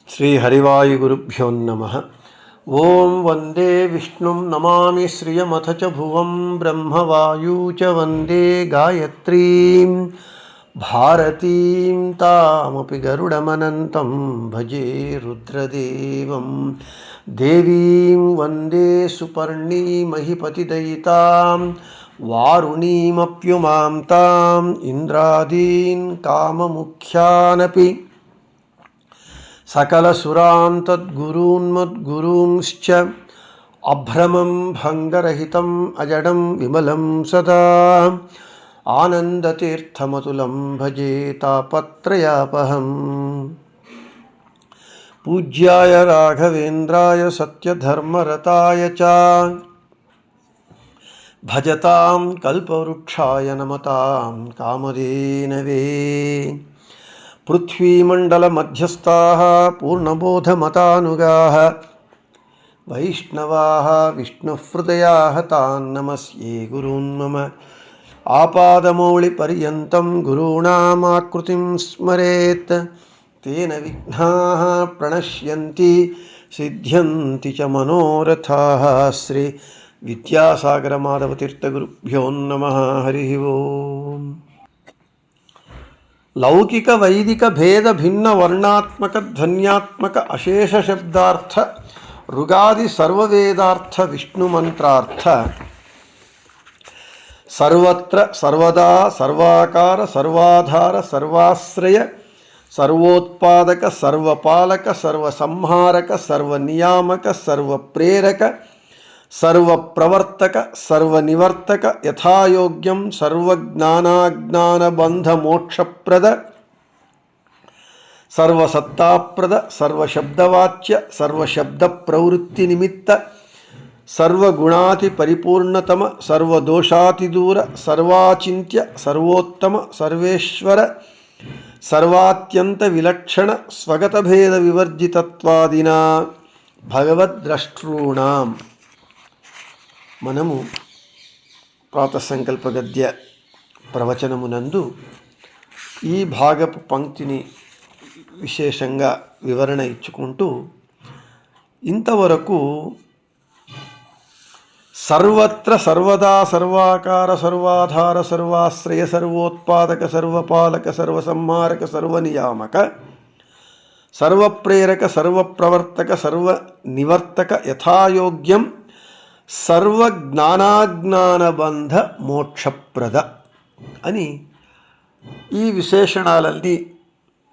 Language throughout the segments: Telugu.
श्रीहरिवायुगुरुभ्यो नमः। ॐ वन्दे विष्णुं नमामि श्रियमथ च भुवं ब्रह्मवायू च वन्दे गायत्रीं भारतीं तामपि गरुडमनन्तं भजे रुद्रदेवं देवीं वन्दे सुपर्णीमहिपतिदयितां वारुणीमप्युमां ताम् इन्द्रादीन् काममुख्यानपि सकलसुरान् तद्गुरून्मद्गुरूंश्च अभ्रमं भङ्गरहितम् अजडं विमलं सदा आनन्दतीर्थमतुलं भजे तापत्रयापहम्। पूज्याय राघवेन्द्राय सत्यधर्मरताय च भजतां कल्पवृक्षाय नमतां कामधेनवे। पृथ्वीमण्डलमध्यस्थाः पूर्णबोधमतानुगाः वैष्णवाः विष्णुहृदयाः तान् नमस्ये गुरून् मम। आपादमौलिपर्यन्तं गुरूणामाकृतिं स्मरेत् तेन विघ्नाः प्रणश्यन्ति सिद्ध्यन्ति च मनोरथाः। श्री विद्यासागरमाधवतीर्थगुरुभ्यो नमः। हरिः ओम्। लौकिक वैदिक भेद भिन्न वर्णात्मक ध्वन्यात्मक अशेष शब्दार्थ ऋगादि सर्ववेदार्थ विष्णु मंत्रार्थ सर्वत्र सर्वदा सर्वाकार सर्वाधार सर्वाश्रय सर्वोत्पादक सर्वपालक सर्वसंहारक सर्वनियामक सर्वप्रेरक सर्वप्रवर्तक सर्वनिवर्तक यथायोग्यं सर्वज्ञानाज्ञानबन्धमोक्षप्रद सर्वसत्ताप्रद सर्वशब्दवाच्य सर्वशब्दप्रवृत्तिनिमित्त सर्वगुणातिपरिपूर्णतम सर्वदोषातिदूर सर्वाचिन्त्य सर्वोत्तम सर्वेश्वर सर्वात्यन्तविलक्षण स्वगतभेदविवर्जितत्वादिना भगवद्द्रष्टॄणाम् మనము ప్రాతసంకల్ప గద్య ప్రవచనమునందు ఈ భాగపు పంక్తిని విశేషంగా వివరణ ఇచ్చుకుంటూ ఇంతవరకు సర్వత్ర సర్వదా సర్వాకార సర్వాధార సర్వాశ్రయ సర్వోత్పాదక సర్వపాలక సర్వసంహారక సర్వనియామక సర్వప్రేరక సర్వప్రవర్తక సర్వనివర్తక యథాయోగ్యం సర్వజ్ఞానాజ్ఞానబంధ మోక్షప్రద అని ఈ విశేషణాలన్నీ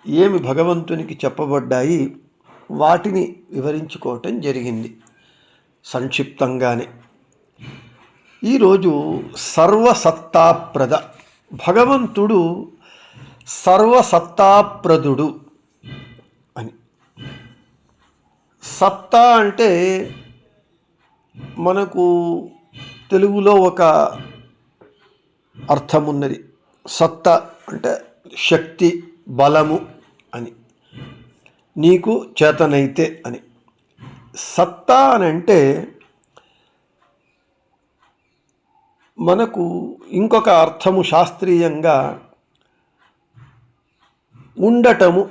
ఏమి భగవంతునికి చెప్పబడ్డాయి వాటిని వివరించుకోవటం జరిగింది సంక్షిప్తంగానే. ఈరోజు సర్వసత్తాప్రద, భగవంతుడు సర్వసత్తాప్రదుడు అని. సత్తా అంటే మనకు తెలుగులో ఒక అర్థం ఉన్నది. సత్తా అంటే శక్తి, బలము అని, నీకు చేతనైతే అని. సత్తా అని అంటే మనకు ఇంకొక అర్థము శాస్త్రీయంగా ఉండటము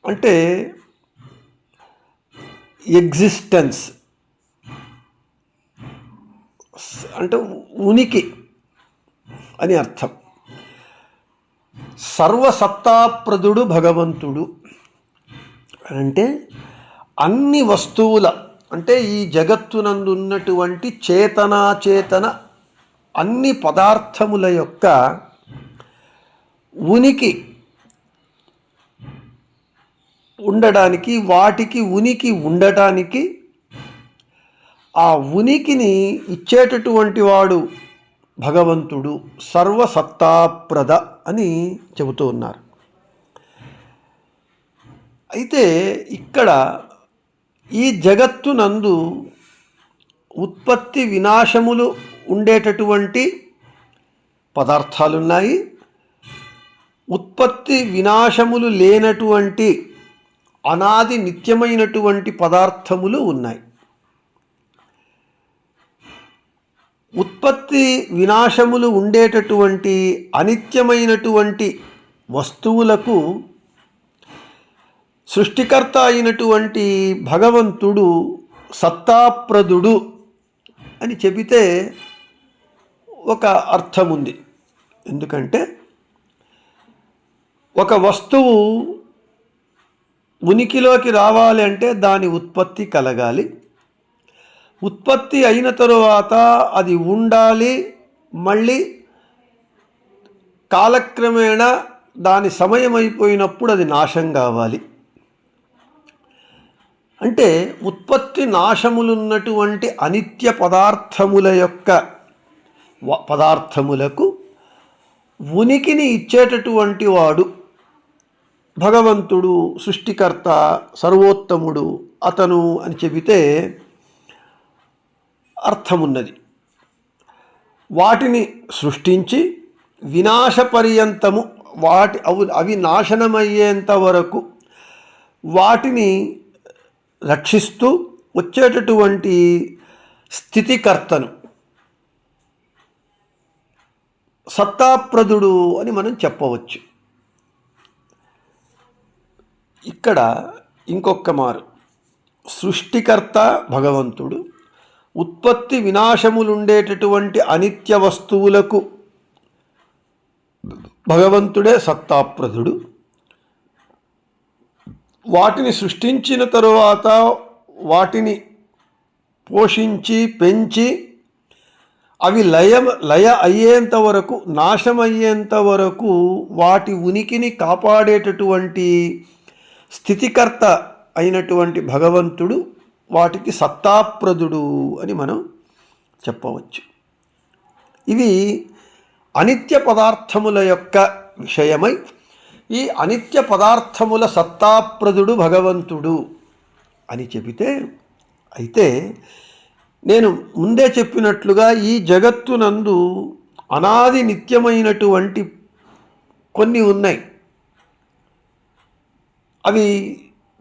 అంటే ఎగ్జిస్టెన్స్ అంటే ఉనికి అని అర్థం. సర్వసత్తాప్రదుడు భగవంతుడు అంటే అన్ని వస్తువుల అంటే ఈ జగత్తునందు ఉన్నటువంటి చేతనాచేతన అన్ని పదార్థముల యొక్క ఉనికి ఉండడానికి, వాటికి ఉనికి ఉండటానికి, ఆ ఉనికిని ఇచ్చేటటువంటి వాడు భగవంతుడు సర్వసత్తాప్రద అని చెబుతూ ఉన్నారు. అయితే ఇక్కడ ఈ జగత్తునందు ఉత్పత్తి వినాశములు ఉండేటటువంటి పదార్థాలున్నాయి, ఉత్పత్తి వినాశములు లేనటువంటి అనాది నిత్యమైనటువంటి పదార్థములు ఉన్నాయి. ఉత్పత్తి వినాశములు ఉండేటటువంటి అనిత్యమైనటువంటి వస్తువులకు సృష్టికర్త అయినటువంటి భగవంతుడు సత్తాప్రదుడు అని చెబితే ఒక అర్థం ఉంది. ఎందుకంటే ఒక వస్తువు ఉనికిలోకి రావాలి అంటే దాని ఉత్పత్తి కలగాలి. ఉత్పత్తి అయిన తరువాత అది ఉండాలి, మళ్ళీ కాలక్రమేణా దాని సమయం అయిపోయినప్పుడు అది నాశం కావాలి. అంటే ఉత్పత్తి నాశములున్నటువంటి అనిత్య పదార్థములకు ఉనికిని ఇచ్చేటటువంటి వాడు భగవంతుడు, సృష్టికర్త, సర్వోత్తముడు అతను అని చెబితే అర్థమున్నది. వాటిని సృష్టించి వినాశపర్యంతము అవి నాశనమయ్యేంత వరకు వాటిని రక్షిస్తూ వచ్చేటటువంటి స్థితికర్తను సత్తాప్రదుడు అని మనం చెప్పవచ్చు. ఇక్కడ ఇంకొక మారు సృష్టికర్త భగవంతుడు, ఉత్పత్తి వినాశములుండేటటువంటి అనిత్య వస్తువులకు భగవంతుడే సత్తాప్రదుడు. వాటిని సృష్టించిన తరువాత వాటిని పోషించి పెంచి అవి లయ అయ్యేంత వరకు, నాశమయ్యేంత వరకు వాటి ఉనికిని కాపాడేటటువంటి స్థితికర్త అయినటువంటి భగవంతుడు వాటికి సత్తాప్రదుడు అని మనం చెప్పవచ్చు. ఇవి అనిత్య పదార్థముల యొక్క విషయమై ఈ అనిత్య పదార్థముల సత్తాప్రదుడు భగవంతుడు అని చెబితే, అయితే నేను ముందే చెప్పినట్లుగా ఈ జగత్తునందు అనాది నిత్యమైనటువంటి కొన్ని ఉన్నాయి. అవి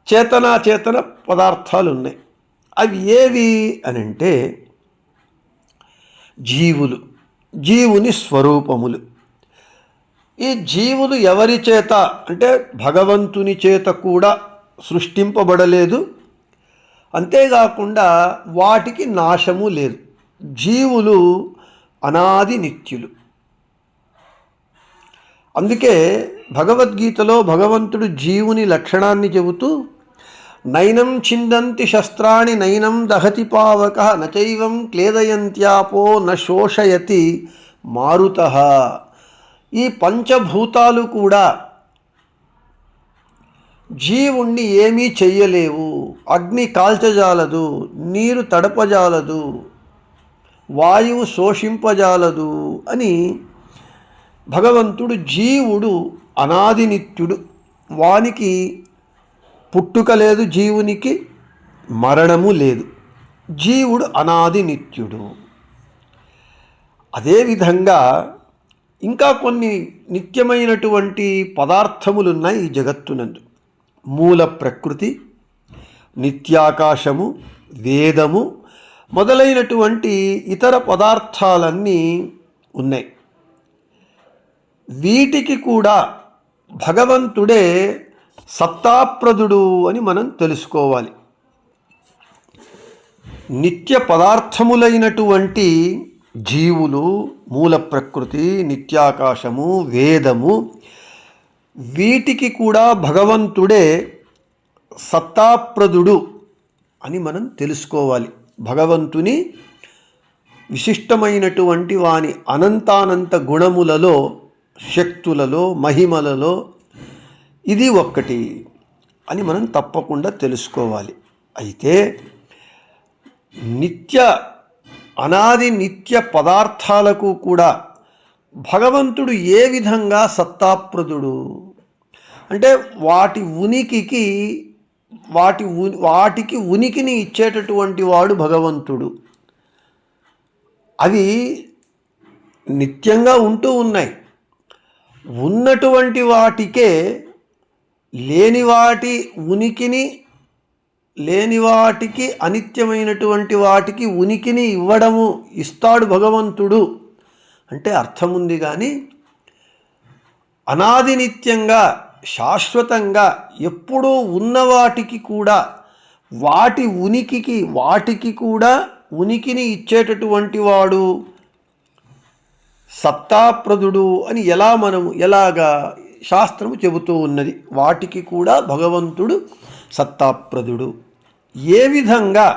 చేతన పదార్థాలు ఉన్నాయి. అవి ఏవి అనంటే జీవుని స్వరూపములు. ఈ జీవులు ఎవరి చేత అంటే భగవంతుని చేత కూడా సృష్టింపబడలేదు, అంతేకాకుండా వాటికి నాశము లేదు. జీవులు అనాది నిత్యులు. అందుకే భగవద్గీతలో భగవంతుడు జీవుని లక్షణాన్ని చెబుతూ నైనం చిందంతి శస్త్రాణి నైనం దహతి పావక నచైవం క్లేదయంత్యాపో న శోషయతి మారుతః. ఈ పంచభూతాలు కూడా జీవుణ్ణి ఏమీ చెయ్యలేవు. అగ్ని కాల్చజాలదు, నీరు తడపజాలదు, వాయువు శోషింపజాలదు అని భగవంతుడు జీవుడు అనాది నిత్యుడు. వానికి పుట్టుక లేదు, జీవునికి మరణము లేదు. జీవుడు అనాది నిత్యుడు. అదేవిధంగా ఇంకా కొన్ని నిత్యమైనటువంటి పదార్థములున్నాయి ఈ జగత్తునందు. మూల ప్రకృతి, నిత్యాకాశము, వేదము మొదలైనటువంటి ఇతర పదార్థాలన్నీ ఉన్నాయి. వీటికి కూడా భగవంతుడే సత్తాప్రదుడు అని మనం తెలుసుకోవాలి. నిత్య పదార్థములైనటువంటి జీవులు, మూల ప్రకృతి, నిత్యాకాశము, వేదము వీటికి కూడా భగవంతుడే సత్తాప్రదుడు అని మనం తెలుసుకోవాలి. భగవంతుని విశిష్టమైనటువంటి వాని అనంతానంత గుణములలో, శక్తులలో, మహిమలలో ఇది ఒక్కటి అని మనం తప్పకుండా తెలుసుకోవాలి. అయితే అనాది నిత్య పదార్థాలకు కూడా భగవంతుడు ఏ విధంగా సత్తాప్రదుడు అంటే వాటికి ఉనికిని ఇచ్చేటటువంటి వాడు భగవంతుడు. అవి నిత్యంగా ఉంటూ ఉన్నాయి. ఉన్నటువంటి వాటికే లేని వాటికి అనిత్యమైనటువంటి వాటికి ఉనికిని ఇస్తాడు భగవంతుడు అంటే అర్థం ఉంది. కానీ అనాది నిత్యంగా శాశ్వతంగా ఎప్పుడూ ఉన్నవాటికి కూడా వాటికి కూడా ఉనికిని ఇచ్చేటటువంటి వాడు సత్తాప్రదుడు అని ఎలాగా శాస్త్రము చెబుతూ ఉన్నది. వాటికి కూడా భగవంతుడు సత్తాప్రదుడు. ఏ విధంగా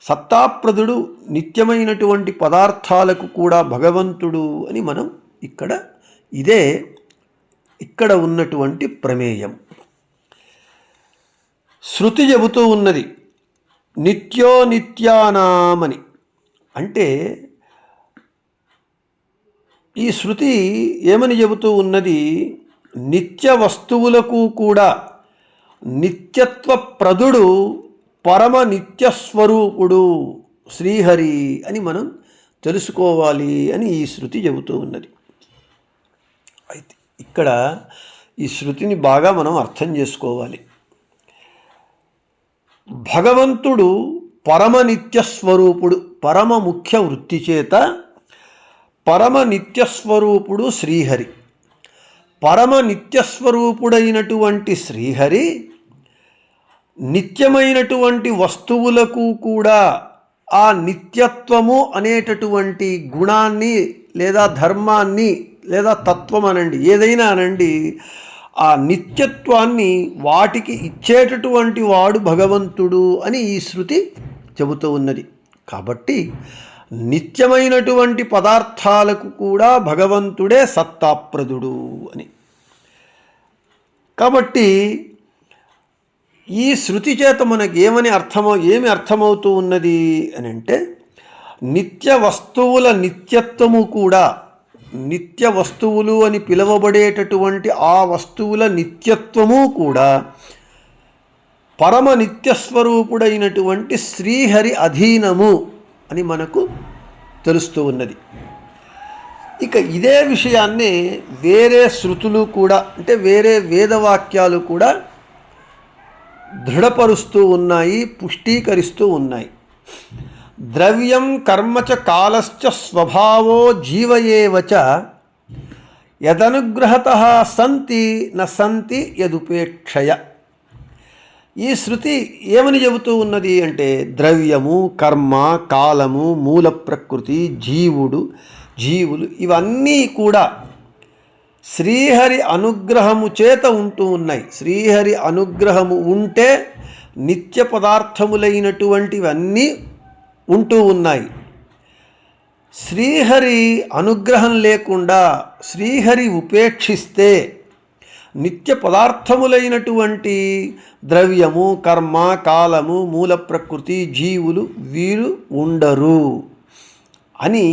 సత్తాప్రదుడు నిత్యమైనటువంటి పదార్థాలకు కూడా భగవంతుడు అని మనం ఇక్కడ ఉన్నటువంటి ప్రమేయం. శృతి చెబుతూ ఉన్నది నిత్యో నిత్యానామని. అంటే ఈ శృతి ఏమని చెబుతూ ఉన్నది? నిత్య వస్తువులకు కూడా నిత్యత్వ ప్రదుడు పరమ నిత్యస్వరూపుడు శ్రీహరి అని మనం తెలుసుకోవాలి అని ఈ శృతి చెబుతూ ఉన్నది. అయితే ఇక్కడ ఈ శృతిని బాగా మనం అర్థం చేసుకోవాలి. భగవంతుడు పరమ నిత్యస్వరూపుడు, పరమ ముఖ్య వృత్తి చేత పరమ నిత్యస్వరూపుడు శ్రీహరి. పరమ నిత్యస్వరూపుడైనటువంటి శ్రీహరి నిత్యమైనటువంటి వస్తువులకు కూడా ఆ నిత్యత్వము అనేటటువంటి గుణాన్ని లేదా ధర్మాన్ని లేదా తత్వం అనండి, ఏదైనా అనండి, ఆ నిత్యత్వాన్ని వాటికి ఇచ్చేటటువంటి వాడు భగవంతుడు అని ఈ శృతి చెబుతూ ఉన్నది. కాబట్టి నిత్యమైనటువంటి పదార్థాలకు కూడా భగవంతుడే సత్తాప్రదుడు అని. కాబట్టి ఈ శృతి చేత మనకి ఏమి అర్థమవుతూ ఉన్నది అని అంటే, నిత్య వస్తువుల నిత్యత్వము కూడా, నిత్య వస్తువులు అని పిలువబడేటటువంటి ఆ వస్తువుల నిత్యత్వము కూడా పరమ నిత్యస్వరూపుడైనటువంటి శ్రీహరి అధీనము అని మనకు తెలుస్తూ ఉన్నది. ఇక ఇదే విషయాన్నే వేరే శృతులు కూడా, అంటే వేరే వేదవాక్యాలు కూడా దృఢపరుస్తూ ఉన్నాయి, పుష్టీకరిస్తూ ఉన్నాయి. ద్రవ్యం కర్మచ కాలశ్చ స్వభావో జీవయేవచ యదనుగ్రహతః సంతి న సంతి యదుపేక్షయ. ఈ శృతి ఏమని చెబుతూ ఉన్నది అంటే, ద్రవ్యము, కర్మ, కాలము, మూల ప్రకృతి, జీవులు ఇవన్నీ కూడా శ్రీహరి అనుగ్రహము చేత ఉంటూ ఉన్నాయి. శ్రీహరి అనుగ్రహము ఉంటే నిత్య పదార్థములైనటువంటివన్నీ ఉంటూ ఉన్నాయి. శ్రీహరి అనుగ్రహం లేకుండా, శ్రీహరి ఉపేక్షిస్తే నిత్య పదార్థములైనటువంటి ద్రవ్యము, కర్మ, కాలము, మూల ప్రకృతి, వీరు ఉండరు అని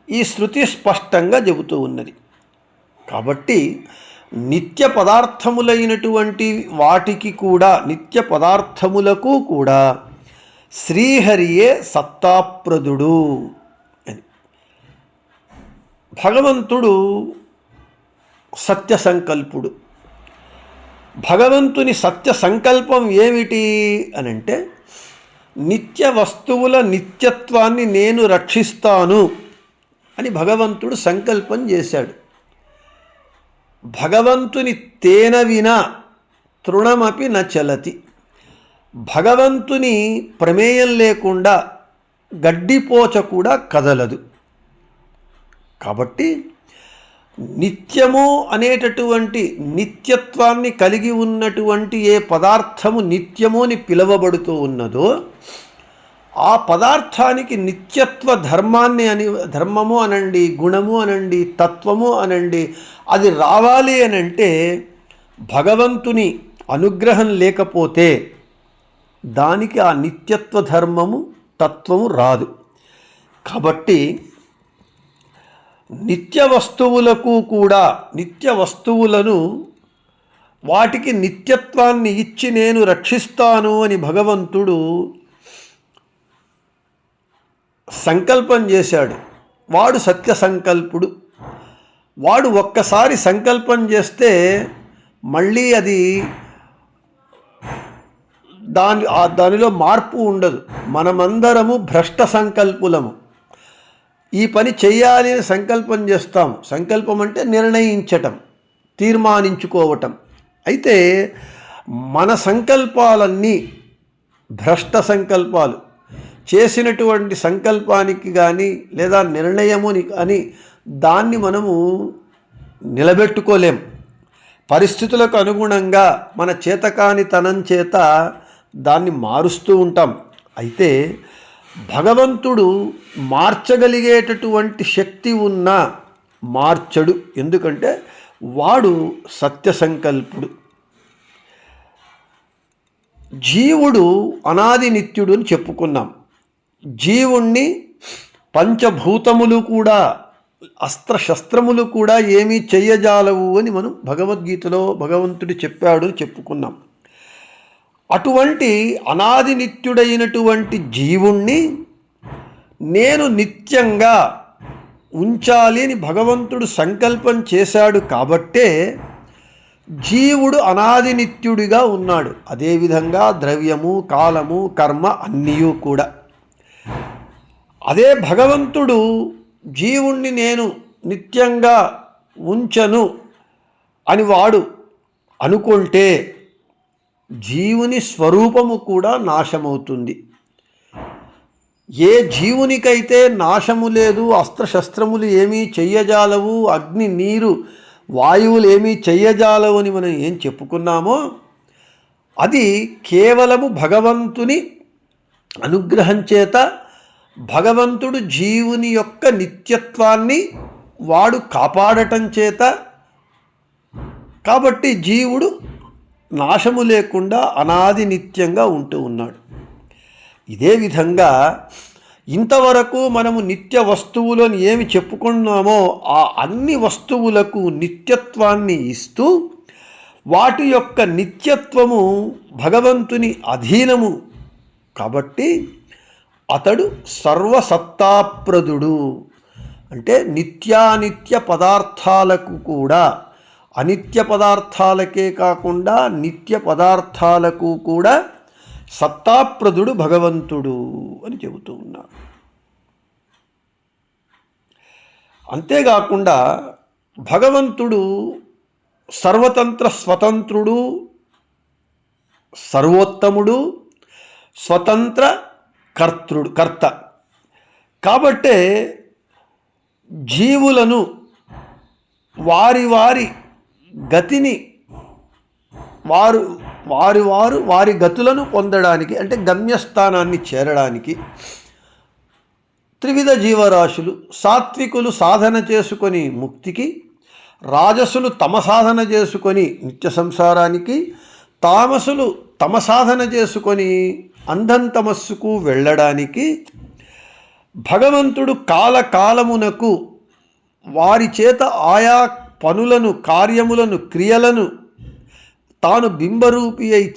ఈ శృతి స్పష్టంగా చెబుతూ ఉన్నది. కాబట్టి నిత్య పదార్థములైనటువంటి వాటికి కూడా, నిత్య పదార్థములకు కూడా శ్రీహరియే సత్తాప్రదుడు అని. భగవంతుడు సత్య సంకల్పుడు. భగవంతుని సత్య సంకల్పం ఏమిటి అనంటే, నిత్య వస్తువుల నిత్యత్వాన్ని నేను రక్షిస్తాను అని భగవంతుడు సంకల్పం చేశాడు. భగవంతుని తేన వినా తృణమపి న చలతి. భగవంతుని ప్రమేయం లేకుండా గడ్డిపోచ కూడా కదలదు. కాబట్టి నిత్యము అనేటటువంటి నిత్యత్వాన్ని కలిగి ఉన్నటువంటి ఏ పదార్థము నిత్యము అని పిలువబడుతూ ఉన్నదో ఆ పదార్థానికి నిత్యత్వ ధర్మము అనండి, గుణము అనండి, తత్వము అనండి, అది రావాలి అనంటే భగవంతుని అనుగ్రహం లేకపోతే దానికి ఆ నిత్యత్వ ధర్మము, తత్వము రాదు. కాబట్టి నిత్య వస్తువులకు కూడా, నిత్య వస్తువులను వాటికి నిత్యత్వాన్ని ఇచ్చి నేను రక్షిస్తాను అని భగవంతుడు సంకల్పం చేశాడు. వాడు సత్య సంకల్పుడు. వాడు ఒక్కసారి సంకల్పం చేస్తే మళ్ళీ అది దానిలో మార్పు ఉండదు. మనమందరము భ్రష్ట సంకల్పులము. ఈ పని చెయ్యాలి అని సంకల్పం చేస్తాము. సంకల్పం అంటే నిర్ణయించటం. తీర్మానించుకోవటం. అయితే మన సంకల్పాలన్నీ భ్రష్ట సంకల్పాలు, చేసినటువంటి సంకల్పానికి కానీ లేదా నిర్ణయముని కానీ దాన్ని మనము నిలబెట్టుకోలేం. పరిస్థితులకు అనుగుణంగా మన చేతకానితనం చేత దాన్ని మారుస్తూ ఉంటాం. అయితే భగవంతుడు మార్చగలిగేటటువంటి శక్తి ఉన్న మార్చడు. ఎందుకంటే వాడు సత్య సంకల్పుడు. జీవుడు అనాది నిత్యుడు అని చెప్పుకున్నాం. జీవుణ్ణి పంచభూతములు కూడా అస్త్రశస్త్రములు కూడా ఏమీ చెయ్యజాలవు అని మనం భగవద్గీతలో భగవంతుడు చెప్పాడు చెప్పుకున్నాం. అటువంటి అనాది నిత్యుడైనటువంటి జీవుణ్ణి నేను నిత్యంగా ఉంచాలి అని భగవంతుడు సంకల్పం చేశాడు కాబట్టే జీవుడు అనాది నిత్యుడిగా ఉన్నాడు. అదేవిధంగా ద్రవ్యము, కాలము, కర్మ అన్నీ కూడా. అదే భగవంతుడు జీవుణ్ణి నేను నిత్యంగా ఉంచను అని వాడు అనుకుంటే జీవుని స్వరూపము కూడా నాశమవుతుంది. ఏ జీవునికైతే నాశము లేదు, అస్త్రశస్త్రములు ఏమీ చెయ్యజాలవు, అగ్ని, నీరు, వాయువులు ఏమీ చెయ్యజాలవు అని మనం ఏం చెప్పుకున్నామో అది కేవలము భగవంతుని అనుగ్రహం చేత, భగవంతుడు జీవుని యొక్క నిత్యత్వాన్ని వాడు కాపాడటం చేత. కాబట్టి జీవుడు నాశము లేకుండా అనాది నిత్యంగా ఉంటూ ఉన్నాడు. ఇదే విధంగా ఇంతవరకు మనము నిత్య వస్తువులను ఏమి చెప్పుకున్నామో ఆ అన్ని వస్తువులకు నిత్యత్వాన్ని ఇస్తూ వాటి యొక్క నిత్యత్వము భగవంతుని అధీనము కాబట్టి అతడు సర్వసత్తాప్రదుడు. అంటే నిత్యానిత్య పదార్థాలకు కూడా, అనిత్య పదార్థాలకే కాకుండా నిత్య పదార్థాలకు కూడా సత్తాప్రదుడు భగవంతుడు అని చెబుతూ ఉన్నారు. అంతేకాకుండా భగవంతుడు సర్వతంత్ర స్వతంత్రుడు, సర్వోత్తముడు, స్వతంత్ర కర్త. కాబట్టే జీవులను వారి వారి గతిని వారి గతులను పొందడానికి, అంటే గమ్యస్థానాన్ని చేరడానికి త్రివిధ జీవరాశులు, సాత్వికులు సాధన చేసుకొని ముక్తికి, రాజసులు తమ సాధన చేసుకొని నిత్య సంసారానికి, తామసులు తమ సాధన చేసుకొని అంధం తమస్సుకు వెళ్ళడానికి భగవంతుడు కాలకాలమునకు వారి చేత ఆయా పనులను, కార్యములను, క్రియలను తాను బింబరూపి అయి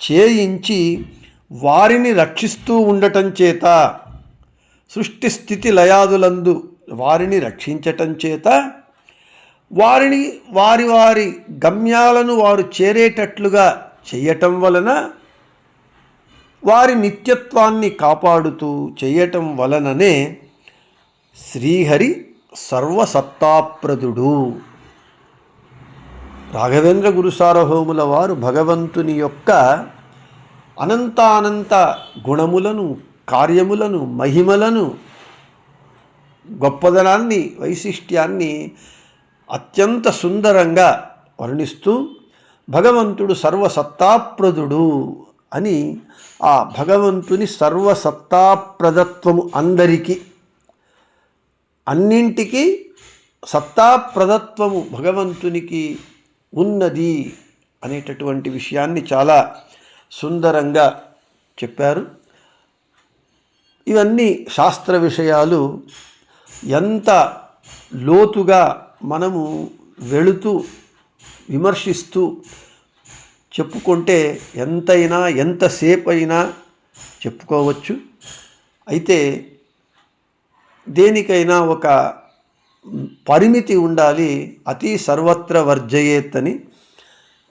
చేయించి వారిని రక్షిస్తూ ఉండటం చేత, సృష్టి స్థితి లయాదులందు వారిని రక్షించటం చేత, వారిని వారి వారి గమ్యాలను వారు చేరేటట్లుగా చేయటం వలన, వారి నిత్యత్వాన్ని కాపాడుతూ చేయటం వలననే శ్రీహరి సర్వసత్తాప్రదుడు. రాఘవేంద్ర గురు సార్వభౌముల వారు భగవంతుని యొక్క అనంతానంత గుణములను, కార్యములను, మహిమలను, గొప్పదనాన్ని, వైశిష్ట్యాన్ని అత్యంత సుందరంగా వర్ణిస్తూ భగవంతుడు సర్వసత్తాప్రదుడు అని ఆ భగవంతుని సర్వసత్తాప్రదత్వము అందరికీ, అన్నింటికీ సత్తాప్రదత్వము భగవంతునికి ఉన్నది అనేటటువంటి విషయాన్ని చాలా సుందరంగా చెప్పారు. ఇవన్నీ శాస్త్ర విషయాలు. ఎంత లోతుగా మనము వెళుతూ విమర్శిస్తూ చెప్పుకుంటే ఎంతైనా ఎంతసేపు అయినా చెప్పుకోవచ్చు. అయితే దేనికైనా ఒక పరిమితి ఉండాలి. అతి సర్వత్ర వర్జయేత్ అని.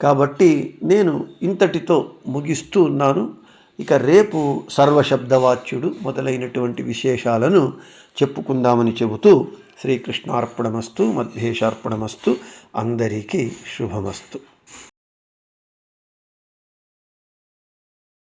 కాబట్టి నేను ఇంతటితో ముగిస్తూ ఉన్నాను. ఇక రేపు సర్వశబ్దవాచ్యుడు మొదలైనటువంటి విశేషాలను చెప్పుకుందామని చెబుతూ శ్రీకృష్ణార్పణమస్తు, మధ్యేశార్పణమస్తు, అందరికీ శుభమస్తు.